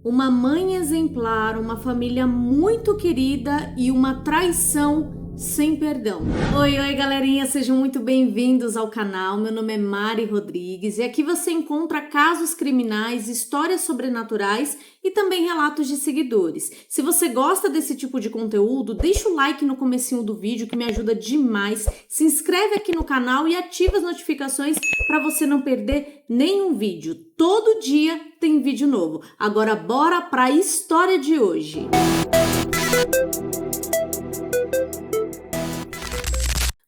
Uma mãe exemplar, uma família muito querida e uma traição sem perdão. Oi, galerinha, sejam muito bem-vindos ao canal. Meu nome é Mari Rodrigues e aqui você encontra casos criminais, histórias sobrenaturais e também relatos de seguidores. Se você gosta desse tipo de conteúdo, deixa o like no comecinho do vídeo que me ajuda demais. Se inscreve aqui no canal e ativa as notificações para você não perder nenhum vídeo. Todo dia tem vídeo novo. Agora bora para a história de hoje.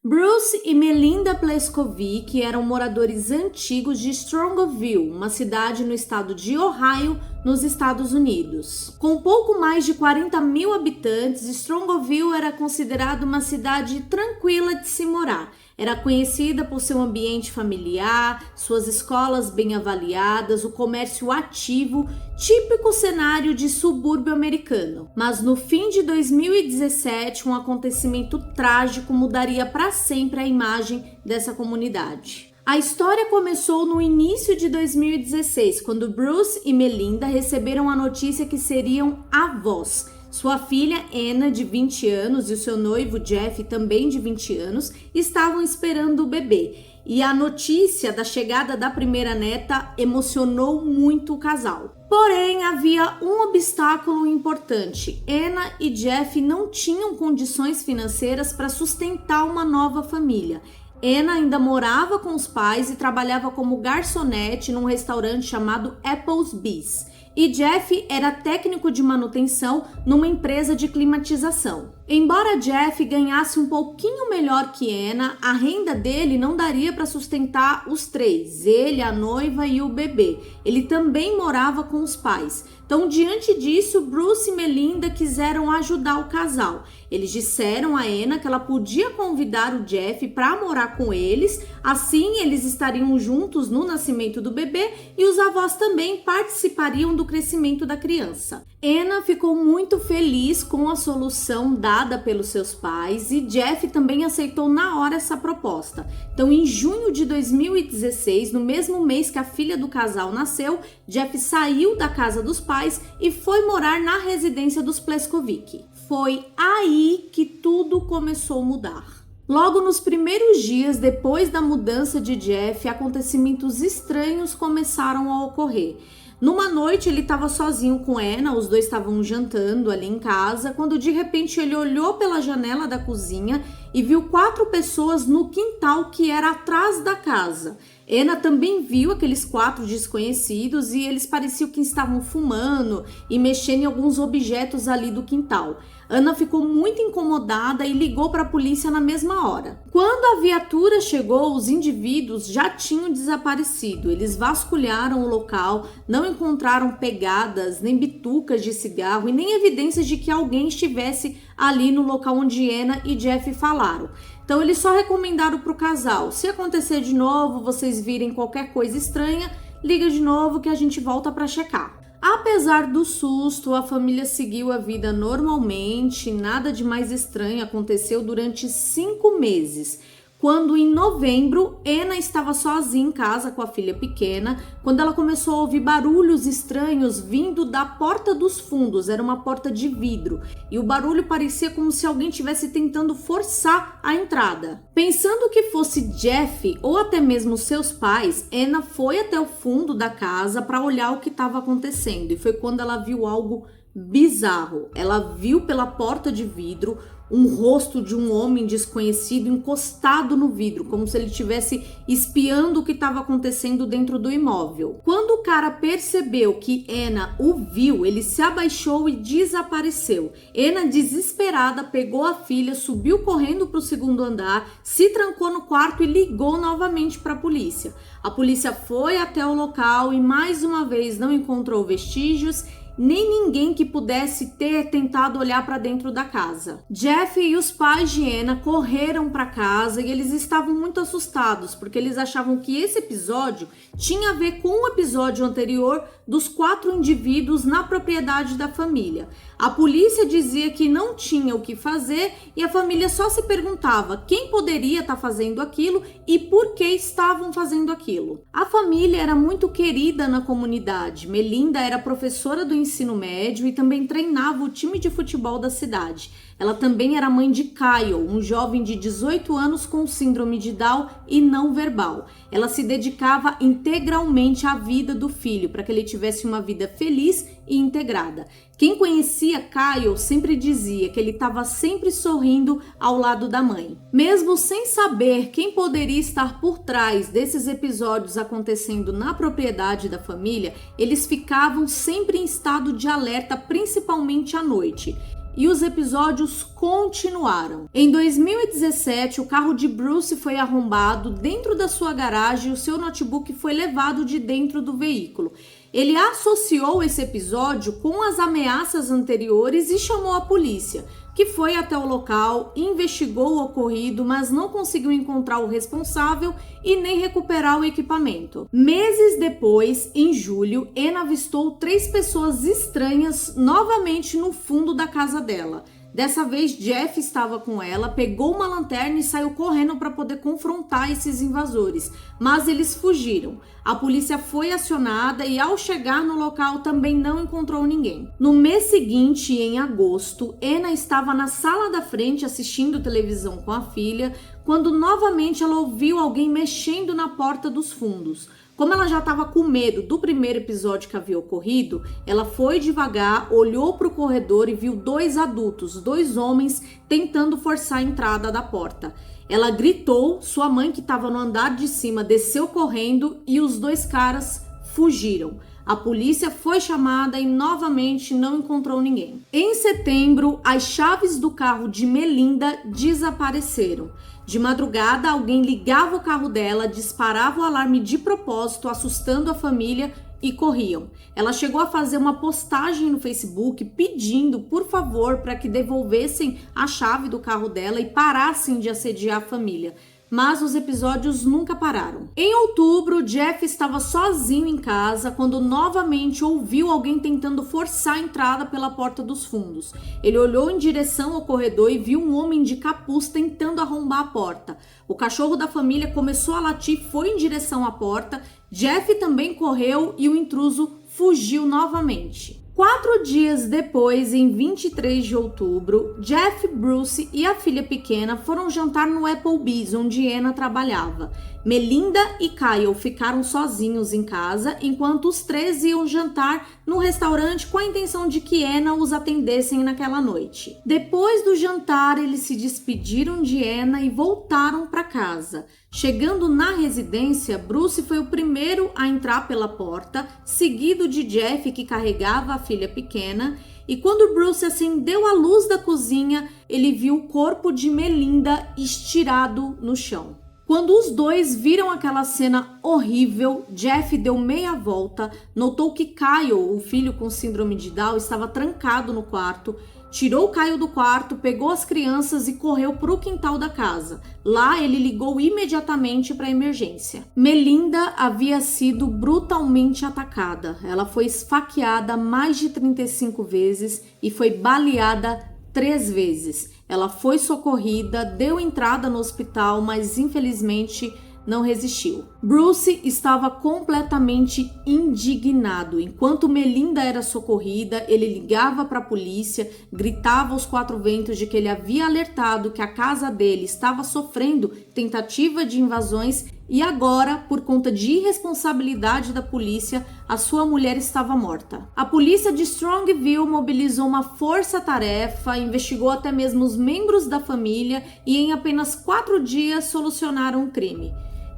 Bruce e Melinda Pleskovic eram moradores antigos de Strongoville, uma cidade no estado de Ohio, nos Estados Unidos. Com pouco mais de 40 mil habitantes, Strongoville era considerada uma cidade tranquila de se morar. Era conhecida por seu ambiente familiar, suas escolas bem avaliadas, o comércio ativo, típico cenário de subúrbio americano. Mas no fim de 2017, um acontecimento trágico mudaria para sempre a imagem dessa comunidade. A história começou no início de 2016, quando Bruce e Melinda receberam a notícia que seriam avós. Sua filha Anna, de 20 anos, e o seu noivo Jeff, também de 20 anos, estavam esperando o bebê. E a notícia da chegada da primeira neta emocionou muito o casal. Porém, havia um obstáculo importante. Anna e Jeff não tinham condições financeiras para sustentar uma nova família. Anna ainda morava com os pais e trabalhava como garçonete num restaurante chamado Applebee's. E Jeff era técnico de manutenção numa empresa de climatização. Embora Jeff ganhasse um pouquinho melhor que Anna, a renda dele não daria para sustentar os três, ele, a noiva e o bebê. Ele também morava com os pais. Então, diante disso, Bruce e Melinda quiseram ajudar o casal. Eles disseram a Anna que ela podia convidar o Jeff para morar com eles, assim eles estariam juntos no nascimento do bebê e os avós também participariam do crescimento da criança. Anna ficou muito feliz com a solução dada pelos seus pais e Jeff também aceitou na hora essa proposta. Então, em junho de 2016, no mesmo mês que a filha do casal nasceu, Jeff saiu da casa dos pais e foi morar na residência dos Pleskovic. Foi aí que tudo começou a mudar. Logo nos primeiros dias depois da mudança de Jeff, acontecimentos estranhos começaram a ocorrer. Numa noite ele estava sozinho com Anna, os dois estavam jantando ali em casa, quando de repente ele olhou pela janela da cozinha e viu 4 pessoas no quintal que era atrás da casa. Anna também viu aqueles 4 desconhecidos e eles pareciam que estavam fumando e mexendo em alguns objetos ali do quintal. Anna ficou muito incomodada e ligou para a polícia na mesma hora. Quando a viatura chegou, os indivíduos já tinham desaparecido. Eles vasculharam o local, não encontraram pegadas, nem bitucas de cigarro e nem evidências de que alguém estivesse ali no local onde Anna e Jeff falaram. Então eles só recomendaram para o casal: se acontecer de novo, vocês virem qualquer coisa estranha, liga de novo que a gente volta para checar. Apesar do susto, a família seguiu a vida normalmente, nada de mais estranho aconteceu durante 5 meses. Quando em novembro, Anna estava sozinha em casa com a filha pequena, quando ela começou a ouvir barulhos estranhos vindo da porta dos fundos, era uma porta de vidro, e o barulho parecia como se alguém estivesse tentando forçar a entrada. Pensando que fosse Jeff ou até mesmo seus pais, Anna foi até o fundo da casa para olhar o que estava acontecendo, e foi quando ela viu algo bizarro. Ela viu pela porta de vidro um rosto de um homem desconhecido encostado no vidro, como se ele estivesse espiando o que estava acontecendo dentro do imóvel. Quando o cara percebeu que Anna o viu, ele se abaixou e desapareceu. Anna, desesperada, pegou a filha, subiu correndo para o 2º andar, se trancou no quarto e ligou novamente para a polícia. A polícia foi até o local e mais uma vez não encontrou vestígios nem ninguém que pudesse ter tentado olhar para dentro da casa. Jeff e os pais de Anna correram para casa e eles estavam muito assustados, porque eles achavam que esse episódio tinha a ver com o episódio anterior dos 4 indivíduos na propriedade da família. A polícia dizia que não tinha o que fazer e a família só se perguntava quem poderia estar fazendo aquilo e por que estavam fazendo aquilo. A família era muito querida na comunidade. Melinda era professora do ensino ensino médio e também treinava o time de futebol da cidade. Ela também era mãe de Kyle, um jovem de 18 anos com síndrome de Down e não verbal. Ela se dedicava integralmente à vida do filho, para que ele tivesse uma vida feliz e integrada. Quem conhecia Kyle sempre dizia que ele estava sempre sorrindo ao lado da mãe. Mesmo sem saber quem poderia estar por trás desses episódios acontecendo na propriedade da família, eles ficavam sempre em estado de alerta, principalmente à noite. E os episódios continuaram. Em 2017, o carro de Bruce foi arrombado dentro da sua garagem e o seu notebook foi levado de dentro do veículo. Ele associou esse episódio com as ameaças anteriores e chamou a polícia, que foi até o local, investigou o ocorrido, mas não conseguiu encontrar o responsável e nem recuperar o equipamento. Meses depois, em julho, Anna avistou 3 pessoas estranhas novamente no fundo da casa dela. Dessa vez, Jeff estava com ela, pegou uma lanterna e saiu correndo para poder confrontar esses invasores, mas eles fugiram. A polícia foi acionada e, ao chegar no local, também não encontrou ninguém. No mês seguinte, em agosto, Anna estava na sala da frente assistindo televisão com a filha, quando novamente ela ouviu alguém mexendo na porta dos fundos. Como ela já estava com medo do primeiro episódio que havia ocorrido, ela foi devagar, olhou para o corredor e viu 2 adultos, 2 homens, tentando forçar a entrada da porta. Ela gritou, sua mãe, que estava no andar de cima, desceu correndo e os 2 caras fugiram. A polícia foi chamada e novamente não encontrou ninguém. Em setembro, as chaves do carro de Melinda desapareceram. De madrugada, alguém ligava o carro dela, disparava o alarme de propósito, assustando a família e corriam. Ela chegou a fazer uma postagem no Facebook pedindo, por favor, para que devolvessem a chave do carro dela e parassem de assediar a família. Mas os episódios nunca pararam. Em outubro, Jeff estava sozinho em casa quando novamente ouviu alguém tentando forçar a entrada pela porta dos fundos. Ele olhou em direção ao corredor e viu um homem de capuz tentando arrombar a porta. O cachorro da família começou a latir, foi em direção à porta. Jeff também correu e o intruso fugiu novamente. 4 dias depois, em 23 de outubro, Jeff, Bruce e a filha pequena foram jantar no Applebee's, onde Anna trabalhava. Melinda e Kyle ficaram sozinhos em casa, enquanto os 3 iam jantar no restaurante com a intenção de que Anna os atendessem naquela noite. Depois do jantar, eles se despediram de Anna e voltaram para casa. Chegando na residência, Bruce foi o primeiro a entrar pela porta, seguido de Jeff, que carregava a filha pequena, e quando Bruce acendeu a luz da cozinha, ele viu o corpo de Melinda estirado no chão. Quando os 2 viram aquela cena horrível, Jeff deu meia volta, notou que Kyle, o filho com síndrome de Down, estava trancado no quarto, tirou Kyle do quarto, pegou as crianças e correu para o quintal da casa. Lá, ele ligou imediatamente para a emergência. Melinda havia sido brutalmente atacada. Ela foi esfaqueada mais de 35 vezes e foi baleada 3 vezes. Ela foi socorrida, deu entrada no hospital, mas infelizmente não resistiu. Bruce estava completamente indignado. Enquanto Melinda era socorrida, ele ligava para a polícia, gritava aos 4 ventos de que ele havia alertado que a casa dele estava sofrendo tentativa de invasões e agora, por conta de irresponsabilidade da polícia, a sua mulher estava morta. A polícia de Strongville mobilizou uma força-tarefa, investigou até mesmo os membros da família e em apenas 4 dias solucionaram o crime.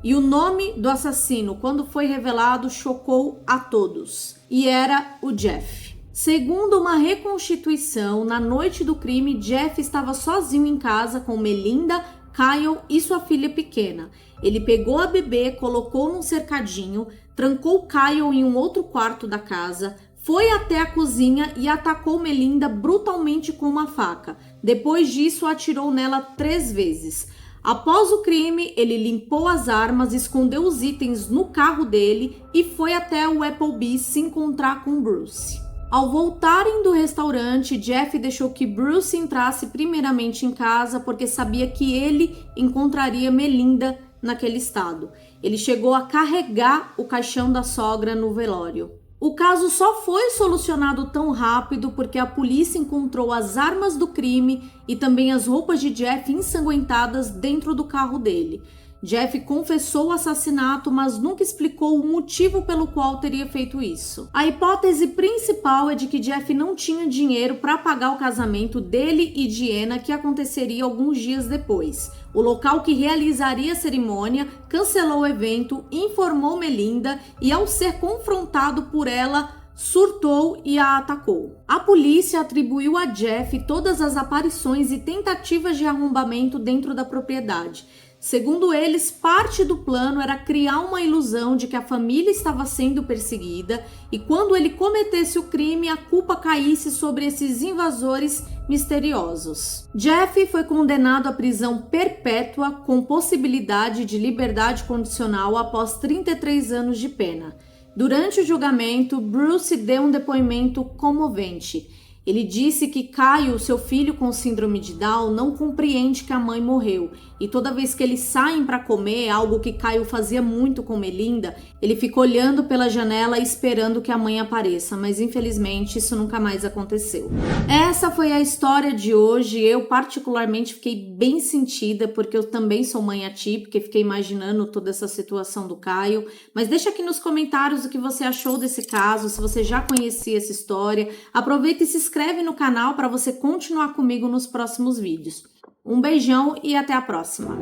E o nome do assassino, quando foi revelado, chocou a todos. E era o Jeff. Segundo uma reconstituição, na noite do crime, Jeff estava sozinho em casa com Melinda, Kyle e sua filha pequena. Ele pegou a bebê, colocou num cercadinho, trancou Kyle em um outro quarto da casa, foi até a cozinha e atacou Melinda brutalmente com uma faca. Depois disso, atirou nela 3 vezes. Após o crime, ele limpou as armas, escondeu os itens no carro dele e foi até o Applebee's se encontrar com Bruce. Ao voltarem do restaurante, Jeff deixou que Bruce entrasse primeiramente em casa porque sabia que ele encontraria Melinda naquele estado. Ele chegou a carregar o caixão da sogra no velório. O caso só foi solucionado tão rápido porque a polícia encontrou as armas do crime e também as roupas de Jeff ensanguentadas dentro do carro dele. Jeff confessou o assassinato, mas nunca explicou o motivo pelo qual teria feito isso. A hipótese principal é de que Jeff não tinha dinheiro para pagar o casamento dele e de Anna, que aconteceria alguns dias depois. O local que realizaria a cerimônia cancelou o evento, informou Melinda e, ao ser confrontado por ela, surtou e a atacou. A polícia atribuiu a Jeff todas as aparições e tentativas de arrombamento dentro da propriedade. Segundo eles, parte do plano era criar uma ilusão de que a família estava sendo perseguida e quando ele cometesse o crime, a culpa caísse sobre esses invasores misteriosos. Jeff foi condenado à prisão perpétua com possibilidade de liberdade condicional após 33 anos de pena. Durante o julgamento, Bruce deu um depoimento comovente. Ele disse que Caio, seu filho com síndrome de Down, não compreende que a mãe morreu e toda vez que eles saem para comer, algo que Caio fazia muito com Melinda, ele fica olhando pela janela esperando que a mãe apareça, mas infelizmente isso nunca mais aconteceu. Essa foi a história de hoje. Eu particularmente fiquei bem sentida porque eu também sou mãe atípica e fiquei imaginando toda essa situação do Caio, mas deixa aqui nos comentários o que você achou desse caso, se você já conhecia essa história. Aproveita e se inscreve no canal para você continuar comigo nos próximos vídeos. Um beijão e até a próxima!